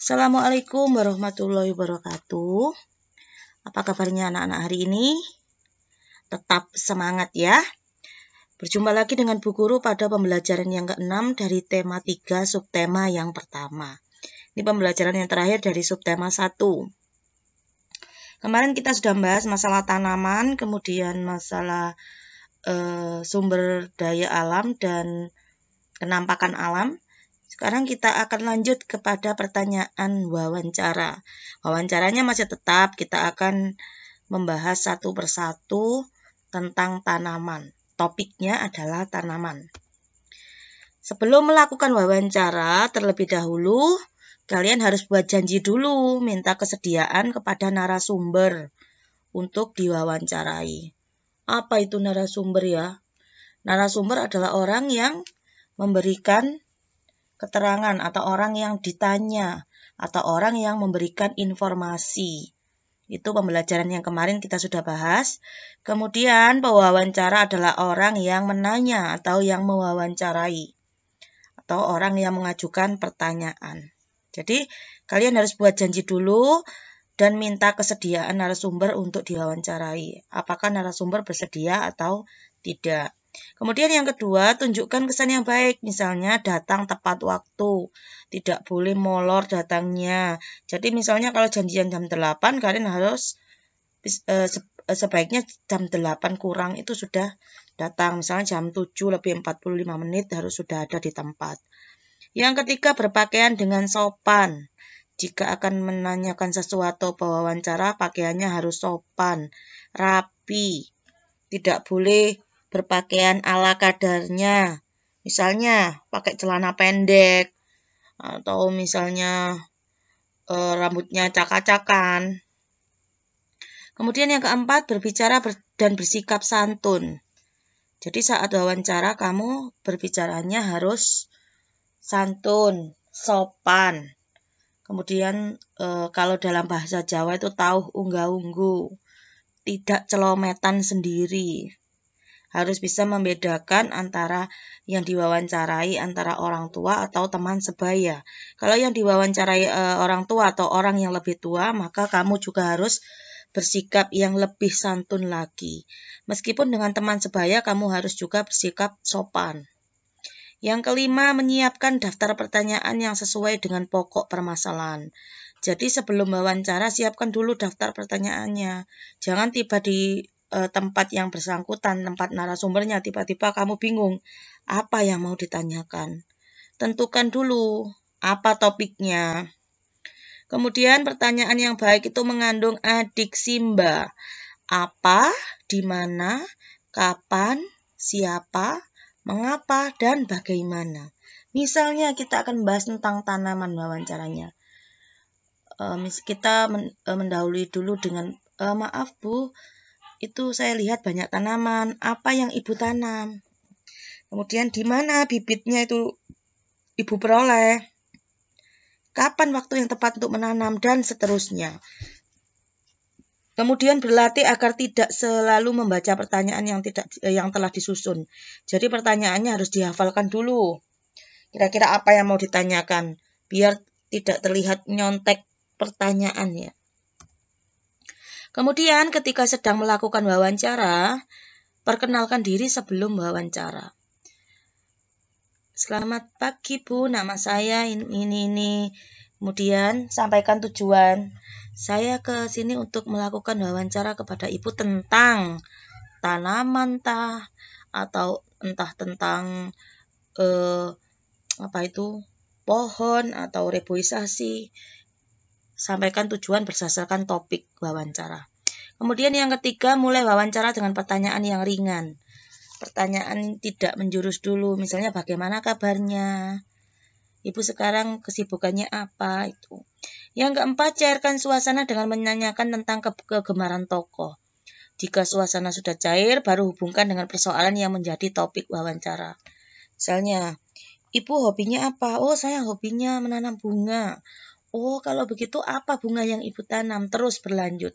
Assalamualaikum warahmatullahi wabarakatuh. Apa kabarnya anak-anak hari ini? Tetap semangat ya. Berjumpa lagi dengan Bu Guru pada pembelajaran yang ke-6 dari tema 3 subtema yang pertama. Ini pembelajaran yang terakhir dari subtema 1. Kemarin kita sudah membahas masalah tanaman, kemudian masalah sumber daya alam dan kenampakan alam. Sekarang kita akan lanjut kepada pertanyaan wawancara. Wawancaranya masih tetap, kita akan membahas satu persatu tentang tanaman. Topiknya adalah tanaman. Sebelum melakukan wawancara, terlebih dahulu, kalian harus buat janji dulu, minta kesediaan kepada narasumber untuk diwawancarai. Apa itu narasumber ya? Narasumber adalah orang yang memberikan keterangan atau orang yang ditanya atau orang yang memberikan informasi. Itu pembelajaran yang kemarin kita sudah bahas. Kemudian pewawancara adalah orang yang menanya atau yang mewawancarai atau orang yang mengajukan pertanyaan. Jadi kalian harus buat janji dulu dan minta kesediaan narasumber untuk diwawancarai. Apakah narasumber bersedia atau tidak? Kemudian yang kedua, tunjukkan kesan yang baik. Misalnya datang tepat waktu. Tidak boleh molor datangnya. Jadi misalnya kalau janjian jam 8, kalian harus sebaiknya jam 8 kurang itu sudah datang. Misalnya jam 7 lebih 45 menit harus sudah ada di tempat. Yang ketiga, berpakaian dengan sopan. Jika akan menanyakan sesuatu pewawancara, pakaiannya harus sopan, rapi. Tidak boleh berpakaian ala kadarnya. Misalnya pakai celana pendek atau misalnya rambutnya cak-cakan. Kemudian yang keempat, berbicara dan bersikap santun. Jadi saat wawancara kamu berbicaranya harus santun, sopan. Kemudian kalau dalam bahasa Jawa itu tauh unggah-ungguh, tidak celometan sendiri. Harus bisa membedakan antara yang diwawancarai antara orang tua atau teman sebaya. Kalau yang diwawancarai orang tua atau orang yang lebih tua, maka kamu juga harus bersikap yang lebih santun lagi. Meskipun dengan teman sebaya, kamu harus juga bersikap sopan. Yang kelima, menyiapkan daftar pertanyaan yang sesuai dengan pokok permasalahan. Jadi sebelum wawancara, siapkan dulu daftar pertanyaannya. Jangan tiba di tempat yang bersangkutan, tempat narasumbernya, tiba-tiba kamu bingung apa yang mau ditanyakan. Tentukan dulu apa topiknya. Kemudian pertanyaan yang baik itu mengandung adiksimba. Apa, di mana, kapan, siapa, mengapa, dan bagaimana. Misalnya kita akan membahas tentang tanaman wawancaranya. Kita mendahului dulu dengan maaf Bu, itu saya lihat banyak tanaman. Apa yang Ibu tanam? Kemudian di mana bibitnya itu Ibu peroleh? Kapan waktu yang tepat untuk menanam? Dan seterusnya. Kemudian berlatih agar tidak selalu membaca pertanyaan yang telah disusun. Jadi pertanyaannya harus dihafalkan dulu. Kira-kira apa yang mau ditanyakan? Biar tidak terlihat nyontek pertanyaan ya. Kemudian ketika sedang melakukan wawancara, perkenalkan diri sebelum wawancara. Selamat pagi Bu, nama saya ini. Kemudian sampaikan tujuan. Saya ke sini untuk melakukan wawancara kepada Ibu tentang tanaman atau entah tentang pohon atau reboisasi. Sampaikan tujuan berdasarkan topik wawancara. Kemudian yang ketiga, mulai wawancara dengan pertanyaan yang ringan. Pertanyaan tidak menjurus dulu, misalnya bagaimana kabarnya? Ibu sekarang kesibukannya apa? Itu. Yang keempat, cairkan suasana dengan menanyakan tentang kegemaran tokoh. Jika suasana sudah cair, baru hubungkan dengan persoalan yang menjadi topik wawancara. Misalnya, Ibu hobinya apa? Oh, saya hobinya menanam bunga. Oh, kalau begitu apa bunga yang Ibu tanam? Terus berlanjut.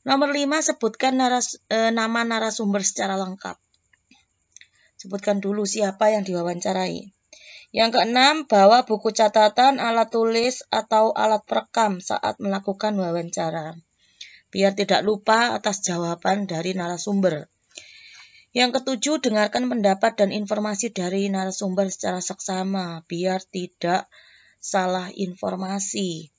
Nomor 5, sebutkan nama narasumber secara lengkap. Sebutkan dulu siapa yang diwawancarai. Yang keenam, bawa buku catatan, alat tulis, atau alat perekam saat melakukan wawancara, biar tidak lupa atas jawaban dari narasumber. Yang ketujuh, dengarkan pendapat dan informasi dari narasumber secara seksama, biar tidak salah informasi.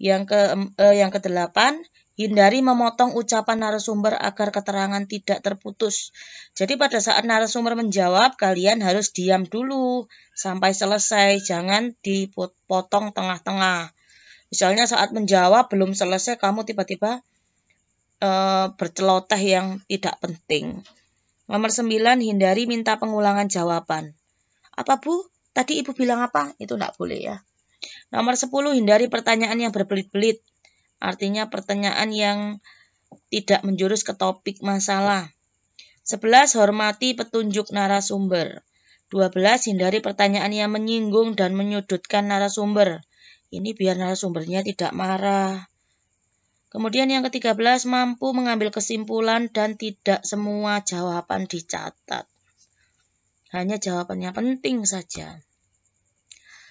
Yang kedelapan, hindari memotong ucapan narasumber agar keterangan tidak terputus. Jadi pada saat narasumber menjawab, kalian harus diam dulu sampai selesai, jangan dipotong tengah-tengah. Misalnya saat menjawab belum selesai, kamu tiba-tiba berceloteh yang tidak penting. Nomor 9, hindari minta pengulangan jawaban. Apa Bu? Tadi Ibu bilang apa? Itu tidak boleh ya. Nomor 10, hindari pertanyaan yang berbelit-belit. Artinya pertanyaan yang tidak menjurus ke topik masalah. 11, hormati petunjuk narasumber. 12, hindari pertanyaan yang menyinggung dan menyudutkan narasumber. Ini biar narasumbernya tidak marah. Kemudian yang ke-13, mampu mengambil kesimpulan dan tidak semua jawaban dicatat. Hanya jawabannya penting saja.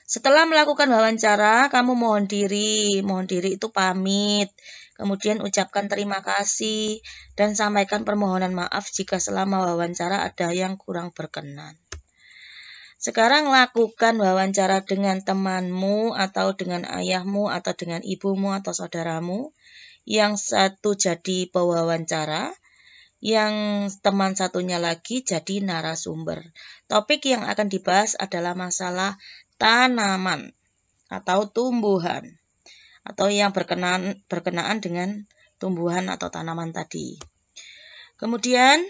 Setelah melakukan wawancara, kamu mohon diri. Mohon diri itu pamit. Kemudian ucapkan terima kasih dan sampaikan permohonan maaf jika selama wawancara ada yang kurang berkenan. Sekarang lakukan wawancara dengan temanmu atau dengan ayahmu atau dengan ibumu atau saudaramu. Yang satu jadi pewawancara, yang teman satunya lagi jadi narasumber. Topik yang akan dibahas adalah masalah tanaman atau tumbuhan, atau yang berkenaan dengan tumbuhan atau tanaman tadi. Kemudian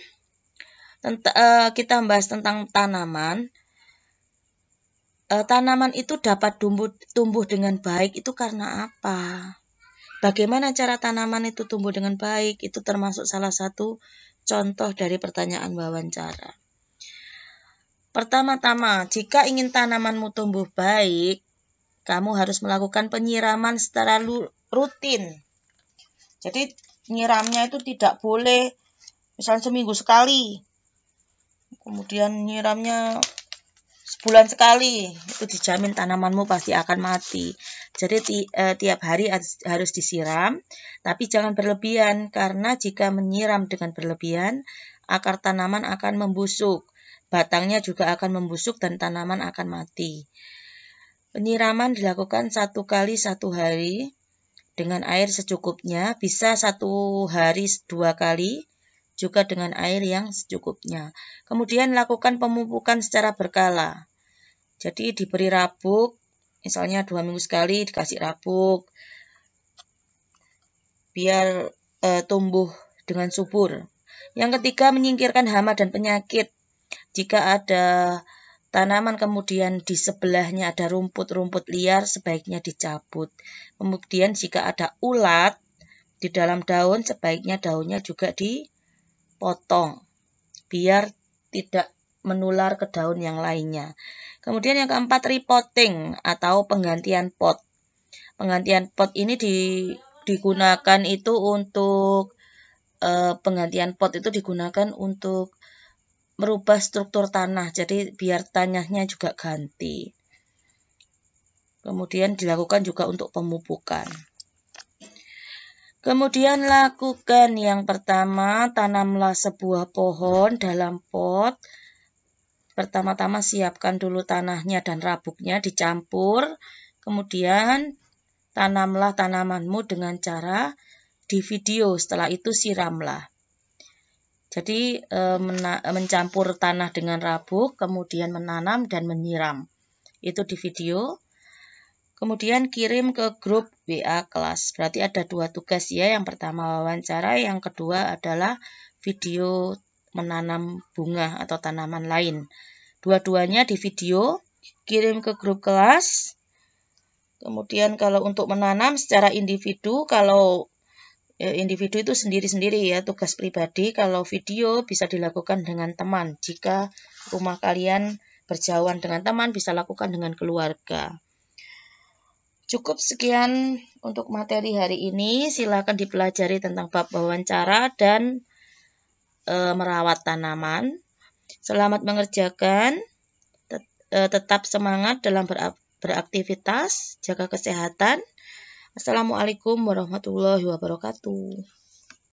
kita membahas tentang tanaman. Tanaman itu dapat tumbuh dengan baik itu karena apa? Bagaimana cara tanaman itu tumbuh dengan baik? Itu termasuk salah satu contoh dari pertanyaan wawancara. Pertama-tama, jika ingin tanamanmu tumbuh baik, kamu harus melakukan penyiraman secara rutin. Jadi nyiramnya itu tidak boleh misalnya seminggu sekali. Kemudian nyiramnya sebulan sekali, itu dijamin tanamanmu pasti akan mati. Jadi tiap hari harus disiram, tapi jangan berlebihan, karena jika menyiram dengan berlebihan, akar tanaman akan membusuk, batangnya juga akan membusuk dan tanaman akan mati. Penyiraman dilakukan 1 kali 1 hari dengan air secukupnya, bisa 1 hari 2 kali, juga dengan air yang secukupnya. Kemudian lakukan pemupukan secara berkala. Jadi diberi rabuk, misalnya 2 minggu sekali dikasih rabuk, biar tumbuh dengan subur. Yang ketiga, menyingkirkan hama dan penyakit. Jika ada tanaman kemudian di sebelahnya ada rumput-rumput liar, sebaiknya dicabut. Kemudian jika ada ulat di dalam daun, sebaiknya daunnya juga dipotong, biar tidak menular ke daun yang lainnya. Kemudian yang keempat, repotting atau penggantian pot. Penggantian pot ini digunakan itu untuk merubah struktur tanah. Jadi biar tanahnya juga ganti. Kemudian dilakukan juga untuk pemupukan. Kemudian lakukan yang pertama, tanamlah sebuah pohon dalam pot. Pertama-tama siapkan dulu tanahnya dan rabuknya dicampur. Kemudian tanamlah tanamanmu dengan cara di video. Setelah itu siramlah. Jadi mencampur tanah dengan rabuk, kemudian menanam dan menyiram. Itu di video. Kemudian kirim ke grup WA kelas. Berarti ada 2 tugas ya. Yang pertama wawancara, yang kedua adalah video menanam bunga atau tanaman lain. Dua-duanya di video, kirim ke grup kelas. Kemudian kalau untuk menanam secara individu, kalau individu itu sendiri-sendiri ya, tugas pribadi. Kalau video bisa dilakukan dengan teman. Jika rumah kalian berjauhan dengan teman, bisa lakukan dengan keluarga. Cukup sekian untuk materi hari ini. Silakan dipelajari tentang bab wawancara dan merawat tanaman. Selamat mengerjakan. tetap semangat dalam beraktivitas, jaga kesehatan. Assalamualaikum warahmatullahi wabarakatuh.